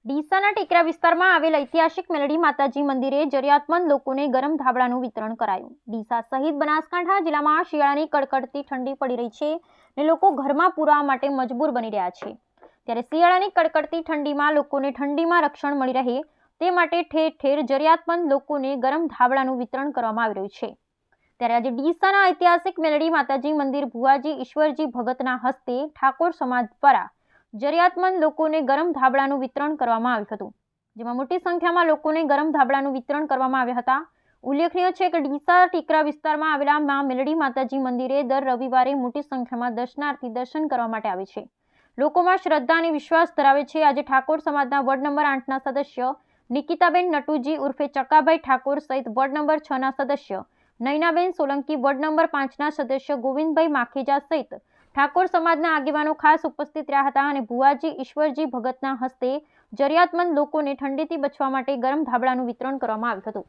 ડીસાના ટેકરા વિસ્તારમાં આવેલ ઐતિહાસિક મેલડી માતાજી મંદિરે જરૂરિયાતમંદ લોકોને ગરમ ધાબળાનું વિતરણ કરાયું। ડીસા સહિત બનાસકાંઠા જિલ્લામાં શિયાળાની કડકડતી ઠંડી પડી રહી છે અને લોકો ઘરમાં પૂરવા માટે મજબૂર બની રહ્યા છે। ત્યારે શિયાળાની કડકડતી ઠંડીમાં લોકોને ઠંડીમાં રક્ષણ મળી રહે તે માટે ઠેર ઠેર જરૂરિયાતમંદ લોકોને ગરમ ધાબળાનું વિતરણ કરવામાં આવી રહ્યું છે। ત્યારે આજે ડીસાના ઐતિહાસિક મેલડી માતાજી મંદિર ભુવાજી ઈશ્વરજી ભગતના હસ્તે ઠાકોર સમાજ દ્વારા જરૂરિયાતમંદ લોકોને ગરમ ધાબળાનું વિતરણ કરવામાં આવ્યું હતું, જેમાં મોટી સંખ્યામાં લોકોને ગરમ ધાબળાનું વિતરણ કરવામાં આવ્યા હતા। ઉલ્લેખનીય છે કે ડીસા ટીકરા વિસ્તારમાં આવેલા મા મેલડી માતાજી મંદિરે દર રવિવારે મોટી સંખ્યામાં દર્શનાર્થી દર્શન કરવા માટે આવે છે। લોકોમાં શ્રદ્ધા અને વિશ્વાસ ધરાવે છે। આજે ઠાકોર સમાજના વોર્ડ નંબર 8ના સદસ્ય નિકિતાબેન નટુજી ઉર્ફે ચકાભાઈ ઠાકોર સહિત વોર્ડ નંબર 6ના સદસ્ય નયનાબેન સોલંકી, વોર્ડ નંબર 5ના સદસ્ય ગોવિંદભાઈ માખીજા સહિત ઠાકોર સમાજના આગેવાનો ખાસ ઉપસ્થિત રહ્યા હતા અને ભુવાજી ઈશ્વરજી ભગતના હસ્તે જરૂરિયાતમંદ લોકોને ઠંડીથી બચવા માટે ગરમ ધાબળાનું વિતરણ કરવામાં આવ્યું હતું।